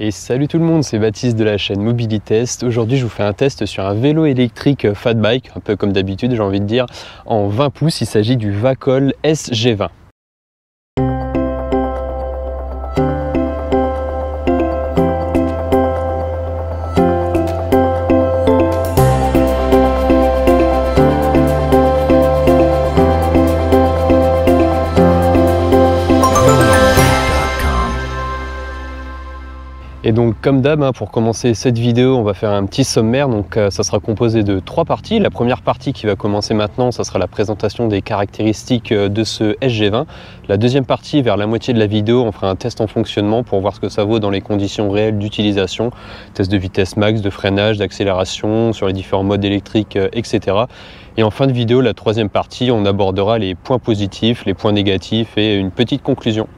Et salut tout le monde, c'est Baptiste de la chaîne Mobilitest. Aujourd'hui je vous fais un test sur un vélo électrique fat bike, un peu comme d'habitude j'ai envie de dire, en 20 pouces. Il s'agit du Vacol SG20. Et donc comme d'hab, pour commencer cette vidéo, on va faire un petit sommaire. Donc ça sera composé de 3 parties. La première partie qui va commencer maintenant, ça sera la présentation des caractéristiques de ce SG20. La deuxième partie, vers la moitié de la vidéo, on fera un test en fonctionnement pour voir ce que ça vaut dans les conditions réelles d'utilisation. Test de vitesse max, de freinage, d'accélération, sur les différents modes électriques, etc. Et en fin de vidéo, la troisième partie, on abordera les points positifs, les points négatifs et une petite conclusion.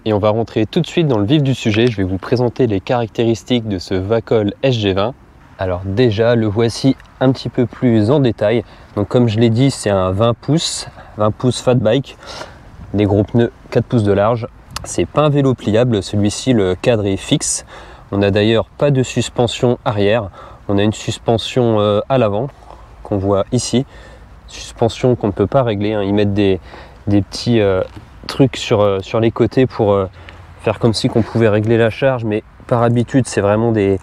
Et on va rentrer tout de suite dans le vif du sujet. Je vais vous présenter les caractéristiques de ce Vacol SG20. Alors déjà, le voici un petit peu plus en détail. Donc comme je l'ai dit, c'est un 20 pouces fat bike, des gros pneus 4 pouces de large. C'est pas un vélo pliable, celui-ci le cadre est fixe. On n'a d'ailleurs pas de suspension arrière. On a une suspension à l'avant qu'on voit ici. Suspension qu'on ne peut pas régler, Ils mettent des petits trucs sur les côtés pour faire comme si qu'on pouvait régler la charge, mais par habitude c'est vraiment des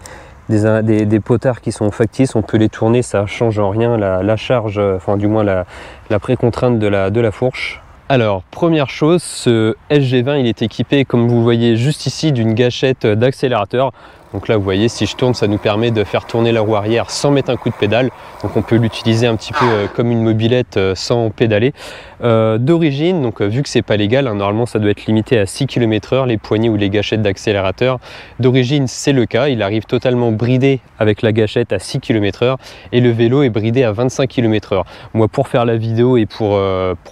potards qui sont factices. On peut les tourner, ça change en rien la charge, enfin du moins la précontrainte de la fourche. Alors première chose, ce SG20 il est équipé, comme vous voyez juste ici, d'une gâchette d'accélérateur. Donc là vous voyez, si je tourne, ça nous permet de faire tourner la roue arrière sans mettre un coup de pédale. Donc on peut l'utiliser un petit peu comme une mobilette sans pédaler. D'origine, donc vu que c'est pas légal, normalement ça doit être limité à 6 km/h les poignées ou les gâchettes d'accélérateur. D'origine c'est le cas, il arrive totalement bridé avec la gâchette à 6 km/h et le vélo est bridé à 25 km/h. Moi pour faire la vidéo et pour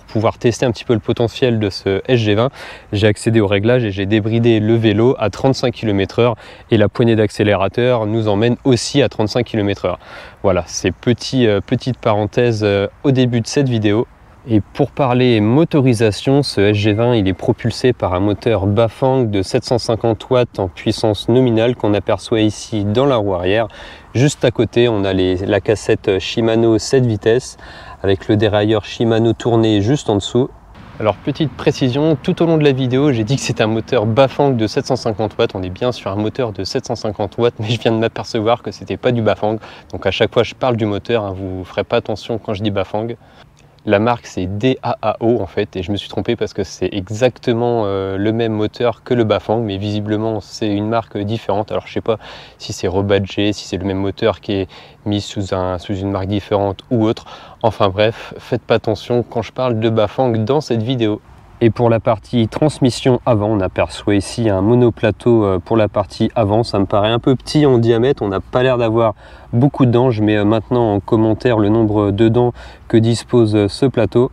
pouvoir tester un petit peu le potentiel de ce SG20, j'ai accédé au réglage et j'ai débridé le vélo à 35 km/h et la poignée d'accélérateur nous emmène aussi à 35 km/h. Voilà, c'est petite parenthèse au début de cette vidéo. Et pour parler motorisation, ce SG20 il est propulsé par un moteur Bafang de 750 watts en puissance nominale qu'on aperçoit ici dans la roue arrière. Juste à côté, on a la cassette Shimano 7 vitesses avec le dérailleur Shimano tourné juste en dessous. Alors petite précision, tout au long de la vidéo, j'ai dit que c'est un moteur Bafang de 750 watts. On est bien sur un moteur de 750 watts, mais je viens de m'apercevoir que c'était pas du Bafang. Donc à chaque fois je parle du moteur, vous ferez pas attention quand je dis Bafang. La marque c'est DAAO en fait, et je me suis trompé parce que c'est exactement le même moteur que le Bafang, mais visiblement c'est une marque différente. Alors je sais pas si c'est rebadgé, si c'est le même moteur qui est mis sous une marque différente ou autre. Enfin bref, faites pas attention quand je parle de Bafang dans cette vidéo. Et pour la partie transmission avant, on aperçoit ici un monoplateau pour la partie avant. Ça me paraît un peu petit en diamètre, on n'a pas l'air d'avoir beaucoup de dents. Je mets maintenant en commentaire le nombre de dents que dispose ce plateau.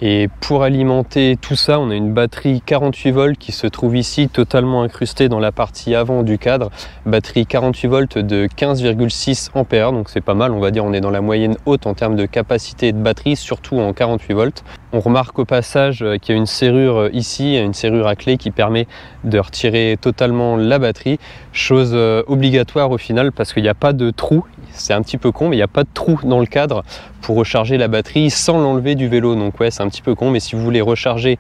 Et pour alimenter tout ça, on a une batterie 48 volts qui se trouve ici, totalement incrustée dans la partie avant du cadre. Batterie 48 volts de 15,6 ampères, donc c'est pas mal, on va dire on est dans la moyenne haute en termes de capacité de batterie, surtout en 48 volts. On remarque au passage qu'il y a une serrure ici, une serrure à clé qui permet de retirer totalement la batterie. Chose obligatoire au final parce qu'il n'y a pas de trou. C'est un petit peu con, mais il n'y a pas de trou dans le cadre pour recharger la batterie sans l'enlever du vélo. Donc ouais, c'est un petit peu con, mais si vous voulez recharger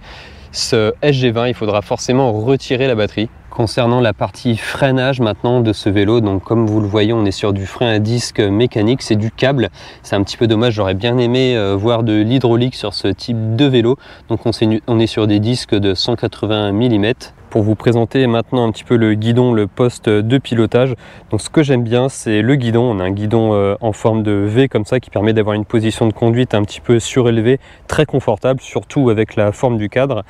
ce SG20, il faudra forcément retirer la batterie. Concernant la partie freinage maintenant de ce vélo, donc comme vous le voyez, on est sur du frein à disque mécanique, c'est du câble. C'est un petit peu dommage, j'aurais bien aimé voir de l'hydraulique sur ce type de vélo. Donc on est sur des disques de 180 mm. Pour vous présenter maintenant un petit peu le guidon, le poste de pilotage. Donc ce que j'aime bien, c'est le guidon. On a un guidon en forme de V comme ça qui permet d'avoir une position de conduite un petit peu surélevée, très confortable, surtout avec la forme du cadre.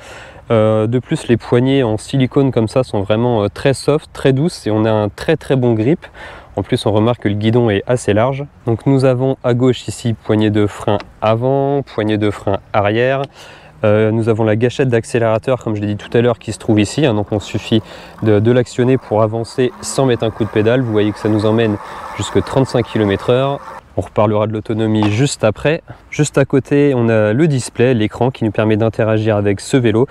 De plus, les poignées en silicone comme ça sont vraiment très soft, très douces et on a un très bon grip. En plus, on remarque que le guidon est assez large. Donc nous avons à gauche ici poignée de frein avant, poignée de frein arrière. Nous avons la gâchette d'accélérateur, comme je l'ai dit tout à l'heure, qui se trouve ici. Donc on suffit de l'actionner pour avancer sans mettre un coup de pédale. Vous voyez que ça nous emmène jusqu'à 35 km/h. On reparlera de l'autonomie juste après. Juste à côté, on a le display, l'écran qui nous permet d'interagir avec ce vélo.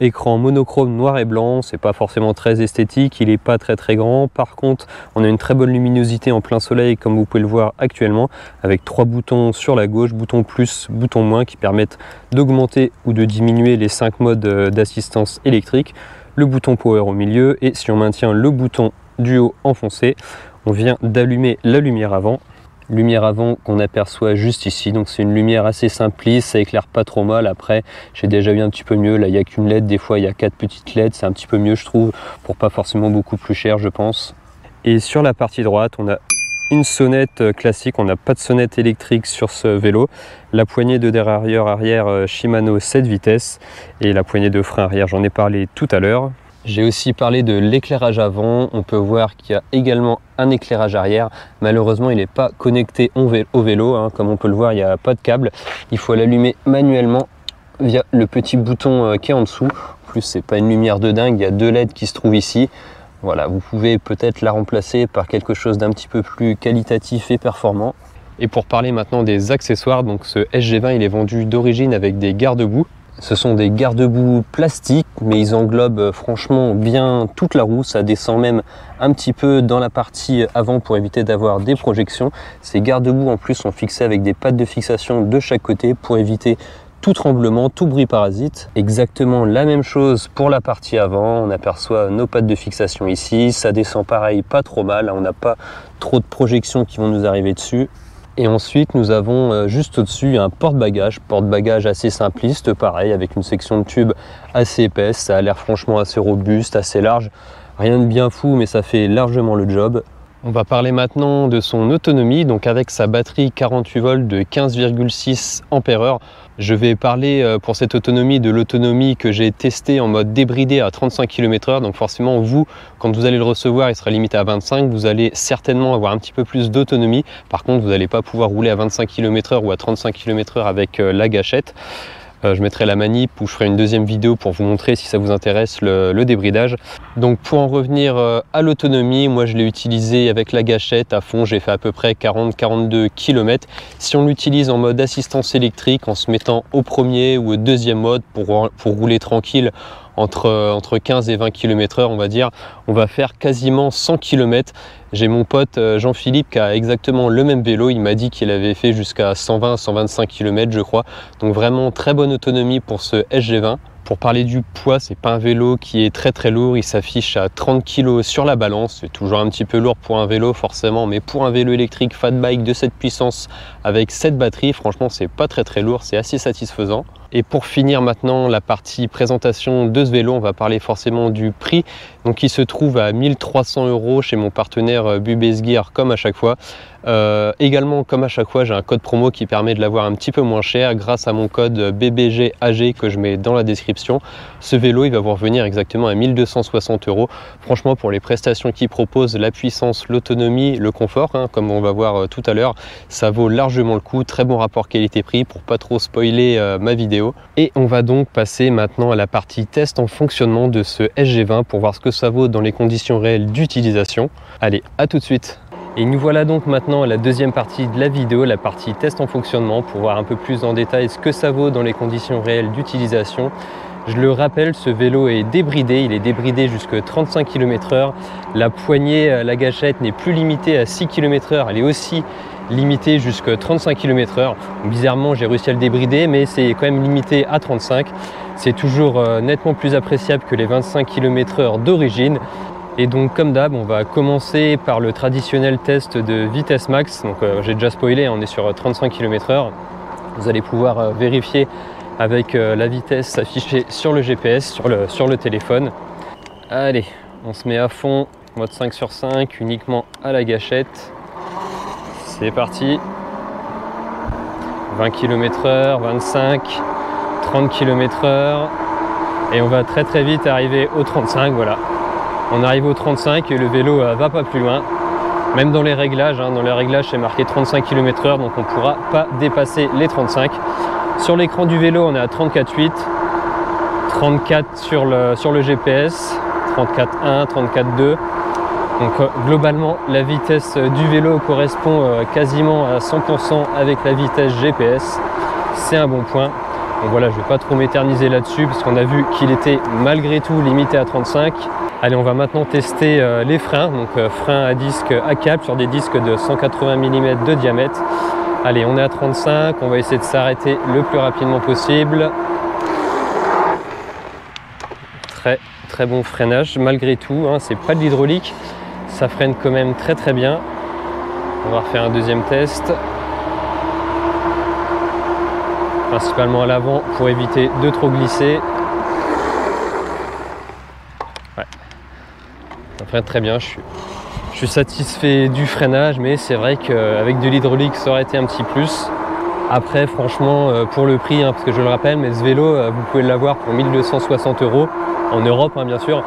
Écran monochrome noir et blanc, c'est pas forcément très esthétique, il est pas très grand. Par contre, on a une très bonne luminosité en plein soleil, comme vous pouvez le voir actuellement, avec 3 boutons sur la gauche, bouton plus, bouton moins, qui permettent d'augmenter ou de diminuer les 5 modes d'assistance électrique. Le bouton power au milieu, et si on maintient le bouton du haut enfoncé, on vient d'allumer la lumière avant. Lumière avant qu'on aperçoit juste ici, donc c'est une lumière assez simpliste, ça éclaire pas trop mal. Après, j'ai déjà vu un petit peu mieux, là il n'y a qu'une LED, des fois il y a 4 petites LED, c'est un petit peu mieux je trouve, pour pas forcément beaucoup plus cher je pense. Et sur la partie droite, on a une sonnette classique, on n'a pas de sonnette électrique sur ce vélo. La poignée de dérailleur arrière Shimano 7 vitesses et la poignée de frein arrière, j'en ai parlé tout à l'heure. J'ai aussi parlé de l'éclairage avant, on peut voir qu'il y a également un éclairage arrière. Malheureusement, il n'est pas connecté au vélo, hein. Comme on peut le voir, il n'y a pas de câble. Il faut l'allumer manuellement via le petit bouton qui est en dessous. En plus, c'est pas une lumière de dingue, il y a 2 LED qui se trouvent ici. Voilà, vous pouvez peut-être la remplacer par quelque chose d'un petit peu plus qualitatif et performant. Et pour parler maintenant des accessoires, donc ce SG20, il est vendu d'origine avec des garde-boue. Ce sont des garde-boue plastiques, mais ils englobent franchement bien toute la roue. Ça descend même un petit peu dans la partie avant pour éviter d'avoir des projections. Ces garde-boue en plus sont fixés avec des pattes de fixation de chaque côté pour éviter tout tremblement, tout bruit parasite. Exactement la même chose pour la partie avant. On aperçoit nos pattes de fixation ici. Ça descend pareil, pas trop mal. On n'a pas trop de projections qui vont nous arriver dessus. Et ensuite, nous avons juste au-dessus un porte-bagages assez simpliste, pareil, avec une section de tube assez épaisse. Ça a l'air franchement assez robuste, assez large. Rien de bien fou, mais ça fait largement le job. On va parler maintenant de son autonomie, donc avec sa batterie 48 volts de 15,6 Ah. Je vais parler pour cette autonomie de l'autonomie que j'ai testée en mode débridé à 35 km/h. Donc forcément, vous, quand vous allez le recevoir, il sera limité à 25. Vous allez certainement avoir un petit peu plus d'autonomie. Par contre, vous n'allez pas pouvoir rouler à 25 km/h ou à 35 km/h avec la gâchette. Je mettrai la manip ou je ferai une deuxième vidéo pour vous montrer si ça vous intéresse le débridage. Donc pour en revenir à l'autonomie, moi je l'ai utilisé avec la gâchette à fond, j'ai fait à peu près 40-42 km. Si on l'utilise en mode assistance électrique, en se mettant au premier ou au deuxième mode pour rouler tranquille entre 15 et 20 km/h, on va dire, on va faire quasiment 100 km. J'ai mon pote Jean-Philippe qui a exactement le même vélo, il m'a dit qu'il avait fait jusqu'à 120-125 km je crois. Donc vraiment très bonne autonomie pour ce SG20. Pour parler du poids, c'est pas un vélo qui est très lourd, il s'affiche à 30 kg sur la balance. C'est toujours un petit peu lourd pour un vélo forcément, mais pour un vélo électrique fat bike de cette puissance avec cette batterie, franchement c'est pas très lourd, c'est assez satisfaisant. Et pour finir maintenant la partie présentation de ce vélo, on va parler forcément du prix. Donc il se trouve à 1300 € chez mon partenaire Bubes Gear comme à chaque fois. Également comme à chaque fois, j'ai un code promo qui permet de l'avoir un petit peu moins cher grâce à mon code BBGAG que je mets dans la description. Ce vélo il va vous revenir exactement à 1260 €. Franchement pour les prestations qu'il propose, la puissance, l'autonomie, le confort, hein, comme on va voir tout à l'heure, ça vaut largement le coup. Très bon rapport qualité-prix pour pas trop spoiler ma vidéo. Et on va donc passer maintenant à la partie test en fonctionnement de ce SG20 pour voir ce que ça vaut dans les conditions réelles d'utilisation. Allez, à tout de suite. Et nous voilà donc maintenant à la deuxième partie de la vidéo, la partie test en fonctionnement, pour voir un peu plus en détail ce que ça vaut dans les conditions réelles d'utilisation. Je le rappelle, ce vélo est débridé, il est débridé jusqu'à 35 km/h. La poignée, la gâchette n'est plus limitée à 6 km/h, elle est aussi limitée jusqu'à 35 km/h. Bizarrement, j'ai réussi à le débrider, mais c'est quand même limité à 35. C'est toujours nettement plus appréciable que les 25 km/h d'origine. Et donc comme d'hab, on va commencer par le traditionnel test de vitesse max. Donc j'ai déjà spoilé, on est sur 35 km/h. Vous allez pouvoir vérifier avec la vitesse affichée sur le GPS, sur le téléphone. Allez, on se met à fond, mode 5 sur 5, uniquement à la gâchette. C'est parti. 20 km/h, 25, 30 km/h. Et on va très vite arriver au 35, voilà. On arrive au 35 et le vélo va pas plus loin. Même dans les réglages, dans les réglages c'est marqué 35 km/h, donc on ne pourra pas dépasser les 35. Sur l'écran du vélo, on est à 34,8, 34 sur le GPS, 34,1, 34,2. Donc globalement, la vitesse du vélo correspond quasiment à 100% avec la vitesse GPS. C'est un bon point. Donc voilà, je ne vais pas trop m'éterniser là-dessus parce qu'on a vu qu'il était malgré tout limité à 35. Allez, on va maintenant tester les freins. Donc freins à disque à câble sur des disques de 180 mm de diamètre. Allez, on est à 35. On va essayer de s'arrêter le plus rapidement possible. Très bon freinage malgré tout. Hein, c'est pas de l'hydraulique. Ça freine quand même très bien. On va refaire un deuxième test. Principalement à l'avant pour éviter de trop glisser. Ouais. Ça freine très bien. Je suis satisfait du freinage, mais c'est vrai qu'avec de l'hydraulique, ça aurait été un petit plus. Après, franchement, pour le prix, hein, parce que je le rappelle, mais ce vélo, vous pouvez l'avoir pour 1260 € en Europe, hein, bien sûr.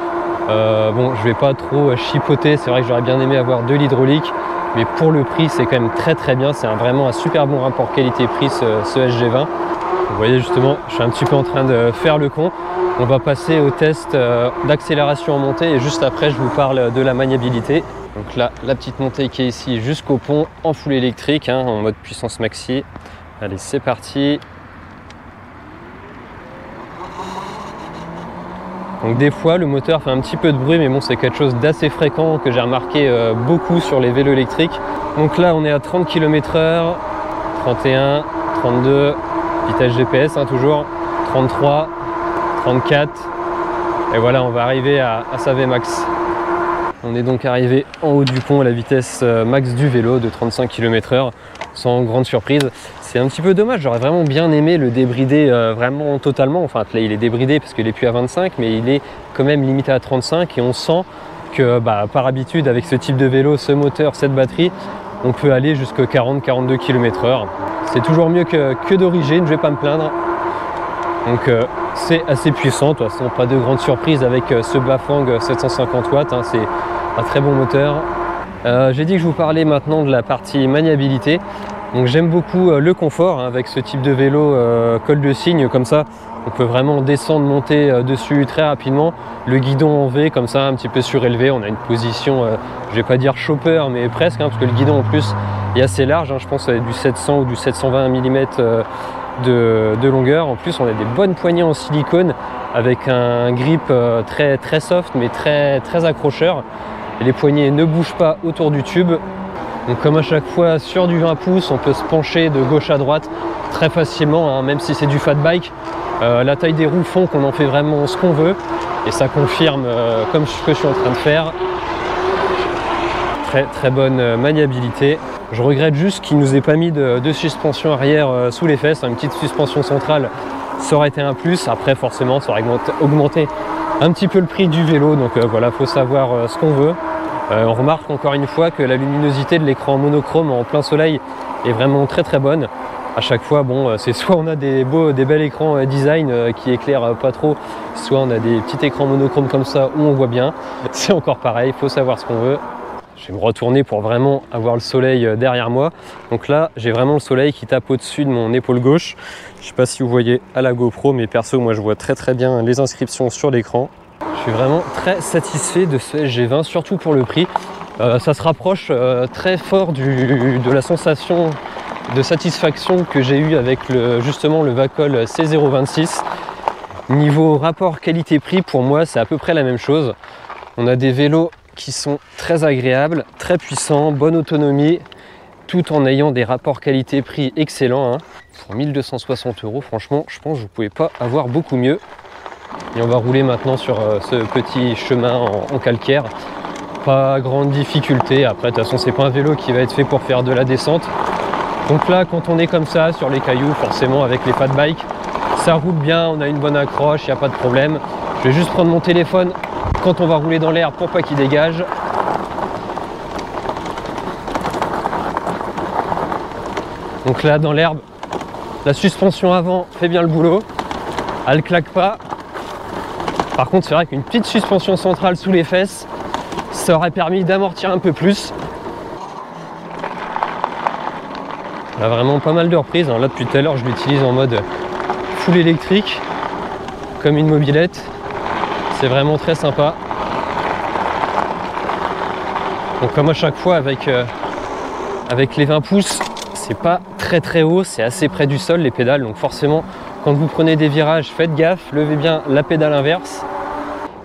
Bon, je vais pas trop chipoter, c'est vrai que j'aurais bien aimé avoir de l'hydraulique, mais pour le prix, c'est quand même très bien. C'est vraiment un super bon rapport qualité-prix, ce SG20. Vous voyez justement, je suis un petit peu en train de faire le con. On va passer au test d'accélération en montée et juste après, je vous parle de la maniabilité. Donc là, la petite montée qui est ici jusqu'au pont en full électrique, hein, en mode puissance maxi. Allez, c'est parti. Donc des fois le moteur fait un petit peu de bruit, mais bon, c'est quelque chose d'assez fréquent que j'ai remarqué beaucoup sur les vélos électriques. Donc là on est à 30 km/h, 31, 32, vitesse GPS hein, toujours, 33, 34 et voilà, on va arriver à sa Vmax. On est donc arrivé en haut du pont à la vitesse max du vélo de 35 km/h sans grande surprise. C'est un petit peu dommage, j'aurais vraiment bien aimé le débrider vraiment totalement. Enfin là il est débridé parce qu'il n'est plus à 25, mais il est quand même limité à 35 et on sent que par habitude avec ce type de vélo, ce moteur, cette batterie, on peut aller jusqu'à 40-42 km/h. C'est toujours mieux que d'origine, je vais pas me plaindre. Donc c'est assez puissant, de toute façon pas de grande surprise avec ce Bafang 750 watts, hein, c'est un très bon moteur. J'ai dit que je vous parlais maintenant de la partie maniabilité. Donc j'aime beaucoup le confort hein, avec ce type de vélo col de cygne comme ça. On peut vraiment descendre, monter dessus très rapidement. Le guidon en V comme ça, un petit peu surélevé. On a une position, je vais pas dire chopper, mais presque, hein, parce que le guidon en plus est assez large. Hein, je pense du 700 ou du 720 mm de longueur. En plus, on a des bonnes poignées en silicone avec un grip très soft, mais très accrocheur. Et les poignées ne bougent pas autour du tube. Donc comme à chaque fois sur du 20 pouces, on peut se pencher de gauche à droite très facilement, hein, même si c'est du fat bike. La taille des roues font qu'on en fait vraiment ce qu'on veut et ça confirme comme ce que je suis en train de faire. Très bonne maniabilité. Je regrette juste qu'il ne nous ait pas mis de suspension arrière sous les fesses, une petite suspension centrale, ça aurait été un plus. Après forcément ça aurait augmenté un petit peu le prix du vélo, donc voilà, faut savoir ce qu'on veut. On remarque encore une fois que la luminosité de l'écran monochrome en plein soleil est vraiment très bonne. À chaque fois, bon, c'est soit on a des bels écrans design qui éclairent pas trop, soit on a des petits écrans monochromes comme ça où on voit bien. C'est encore pareil, il faut savoir ce qu'on veut. Je vais me retourner pour vraiment avoir le soleil derrière moi. Donc là, j'ai vraiment le soleil qui tape au-dessus de mon épaule gauche. Je ne sais pas si vous voyez à la GoPro, mais perso, moi je vois très bien les inscriptions sur l'écran. Je suis vraiment très satisfait de ce SG20, surtout pour le prix. Ça se rapproche très fort de la sensation de satisfaction que j'ai eue avec justement le Vacol C026. Niveau rapport qualité-prix, pour moi, c'est à peu près la même chose. On a des vélos qui sont très agréables, très puissants, bonne autonomie, tout en ayant des rapports qualité-prix excellents. Hein. Pour 1260 €, franchement, je pense que vous ne pouvez pas avoir beaucoup mieux. Et on va rouler maintenant sur ce petit chemin en calcaire. Pas grande difficulté, après de toute façon c'est pas un vélo qui va être fait pour faire de la descente. Donc là quand on est comme ça sur les cailloux, forcément avec les fat bikes, ça roule bien, on a une bonne accroche, il n'y a pas de problème. Je vais juste prendre mon téléphone quand on va rouler dans l'air pour pas qu'il dégage. Donc là dans l'herbe, la suspension avant fait bien le boulot, elle claque pas. Par contre c'est vrai qu'une petite suspension centrale sous les fesses, ça aurait permis d'amortir un peu plus. On a vraiment pas mal de reprises. Là depuis tout à l'heure je l'utilise en mode full électrique, comme une mobilette. C'est vraiment très sympa. Donc comme à chaque fois avec les 20 pouces, c'est pas très haut, c'est assez près du sol les pédales, donc forcément quand vous prenez des virages, faites gaffe, levez bien la pédale inverse.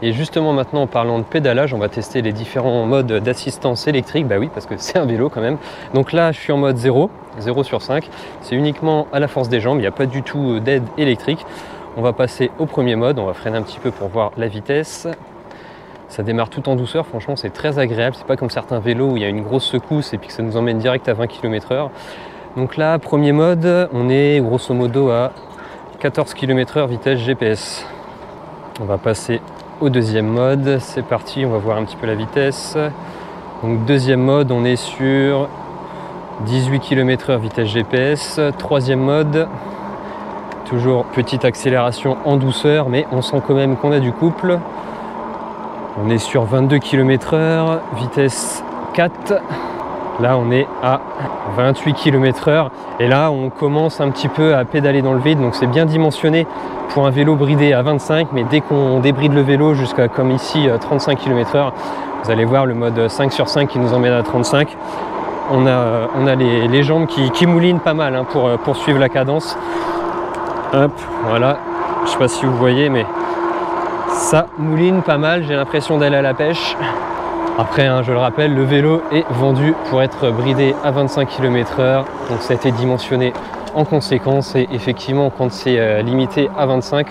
Et justement maintenant en parlant de pédalage, on va tester les différents modes d'assistance électrique, bah oui parce que c'est un vélo quand même. Donc là je suis en mode 0 sur 5, c'est uniquement à la force des jambes, il n'y a pas du tout d'aide électrique. On va passer au premier mode, on va freiner un petit peu pour voir la vitesse. Ça démarre tout en douceur, franchement c'est très agréable, c'est pas comme certains vélos où il y a une grosse secousse et puis que ça nous emmène direct à 20 km/h. Donc là, premier mode, on est grosso modo à 14 km/h vitesse GPS. On va passer au deuxième mode, c'est parti, on va voir un petit peu la vitesse. Donc deuxième mode, on est sur 18 km/h vitesse GPS. Troisième mode, toujours petite accélération en douceur, mais on sent quand même qu'on a du couple. On est sur 22 km/h, vitesse 4. Là, on est à 28 km/h. Et là, on commence un petit peu à pédaler dans le vide. Donc, c'est bien dimensionné pour un vélo bridé à 25. Mais dès qu'on débride le vélo jusqu'à, comme ici, 35 km/h, vous allez voir le mode 5 sur 5 qui nous emmène à 35. On a les jambes qui moulinent pas mal hein, pour suivre la cadence. Hop, voilà. Je ne sais pas si vous voyez, mais ça mouline pas mal. J'ai l'impression d'aller à la pêche. Après, hein, je le rappelle, le vélo est vendu pour être bridé à 25 km/h. Donc ça a été dimensionné en conséquence. Et effectivement, quand c'est limité à 25,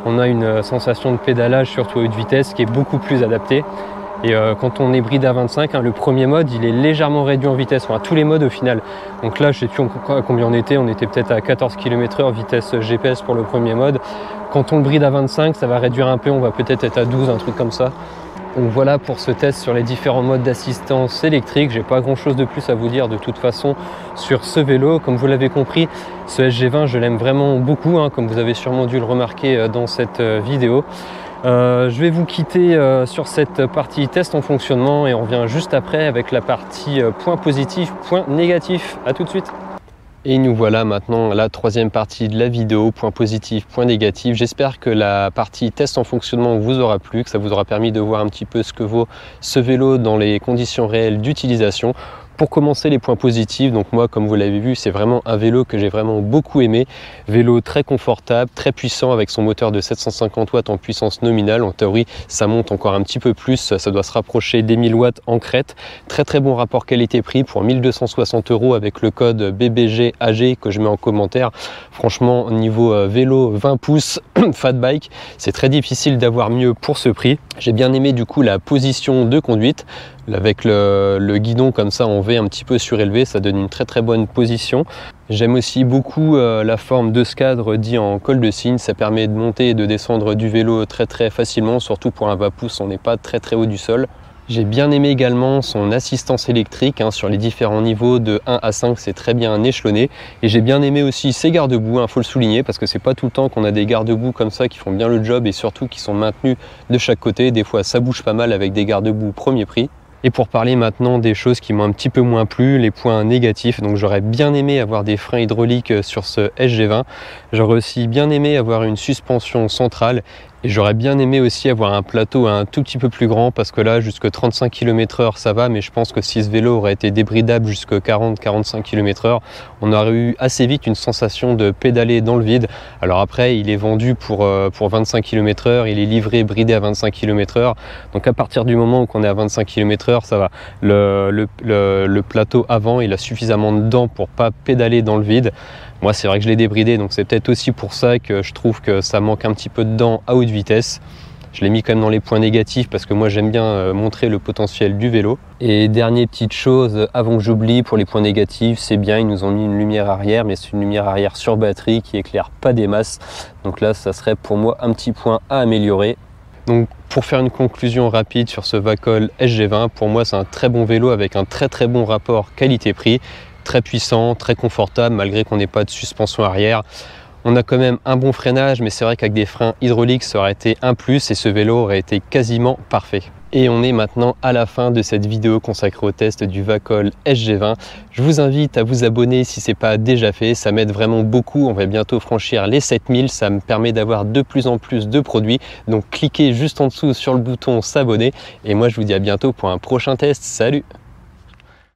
on a une sensation de pédalage, surtout à haute vitesse, qui est beaucoup plus adaptée. Et quand on est bridé à 25, hein, le premier mode, il est légèrement réduit en vitesse. Enfin, tous les modes au final. Donc là, je sais plus à combien on était peut-être à 14 km/h vitesse GPS pour le premier mode. Quand on le bride à 25, ça va réduire un peu. On va peut-être être à 12, un truc comme ça. Donc voilà pour ce test sur les différents modes d'assistance électrique. J'ai pas grand chose de plus à vous dire de toute façon sur ce vélo. Comme vous l'avez compris, ce SG20 je l'aime vraiment beaucoup, hein, comme vous avez sûrement dû le remarquer dans cette vidéo. Je vais vous quitter sur cette partie test en fonctionnement et on revient juste après avec la partie point positif, point négatif. À tout de suite. Et nous voilà maintenant à la troisième partie de la vidéo, point positif, point négatif. J'espère que la partie test en fonctionnement vous aura plu, que ça vous aura permis de voir un petit peu ce que vaut ce vélo dans les conditions réelles d'utilisation. Pour commencer, les points positifs, donc moi comme vous l'avez vu, c'est vraiment un vélo que j'ai vraiment beaucoup aimé. Vélo très confortable, très puissant avec son moteur de 750 watts en puissance nominale. En théorie, ça monte encore un petit peu plus, ça doit se rapprocher des 1000 watts en crête. Très bon rapport qualité-prix pour 1260 € avec le code BBGAG que je mets en commentaire. Franchement, niveau vélo 20 pouces, fat bike, c'est très difficile d'avoir mieux pour ce prix. J'ai bien aimé du coup la position de conduite. Avec le guidon comme ça en V un petit peu surélevé, ça donne une très bonne position. J'aime aussi beaucoup la forme de ce cadre dit en col de cygne, ça permet de monter et de descendre du vélo très facilement, surtout pour un 20 pouces, on n'est pas très haut du sol. J'ai bien aimé également son assistance électrique hein, sur les différents niveaux de 1 à 5, c'est très bien échelonné. Et j'ai bien aimé aussi ses garde-boue, il faut le souligner, parce que c'est pas tout le temps qu'on a des garde-boue comme ça qui font bien le job et surtout qui sont maintenus de chaque côté. Des fois ça bouge pas mal avec des garde-boue premier prix. Et pour parler maintenant des choses qui m'ont un petit peu moins plu, les points négatifs, donc j'aurais bien aimé avoir des freins hydrauliques sur ce SG20. J'aurais aussi bien aimé avoir une suspension centrale et j'aurais bien aimé aussi avoir un plateau un tout petit peu plus grand parce que là, jusqu'à 35 km/h ça va, mais je pense que si ce vélo aurait été débridable jusqu'à 40-45 km/h, on aurait eu assez vite une sensation de pédaler dans le vide. Alors après, il est vendu pour 25 km/h, il est livré bridé à 25 km/h, donc à partir du moment où on est à 25 km/h, ça va. Le plateau avant, il a suffisamment de dents pour pas pédaler dans le vide. Moi, c'est vrai que je l'ai débridé, donc c'est peut-être aussi pour ça que je trouve que ça manque un petit peu de dents à haute vitesse. Je l'ai mis quand même dans les points négatifs parce que moi j'aime bien montrer le potentiel du vélo. Et dernière petite chose avant que j'oublie pour les points négatifs, c'est bien, ils nous ont mis une lumière arrière, mais c'est une lumière arrière sur batterie qui éclaire pas des masses. Donc là, ça serait pour moi un petit point à améliorer. Donc pour faire une conclusion rapide sur ce Vacol SG20, pour moi c'est un très bon vélo avec un très bon rapport qualité-prix. Très puissant, très confortable malgré qu'on n'ait pas de suspension arrière. On a quand même un bon freinage, mais c'est vrai qu'avec des freins hydrauliques ça aurait été un plus et ce vélo aurait été quasiment parfait. Et on est maintenant à la fin de cette vidéo consacrée au test du Vacol SG20. Je vous invite à vous abonner si ce n'est pas déjà fait, ça m'aide vraiment beaucoup. On va bientôt franchir les 7000, ça me permet d'avoir de plus en plus de produits. Donc cliquez juste en dessous sur le bouton s'abonner et moi je vous dis à bientôt pour un prochain test. Salut!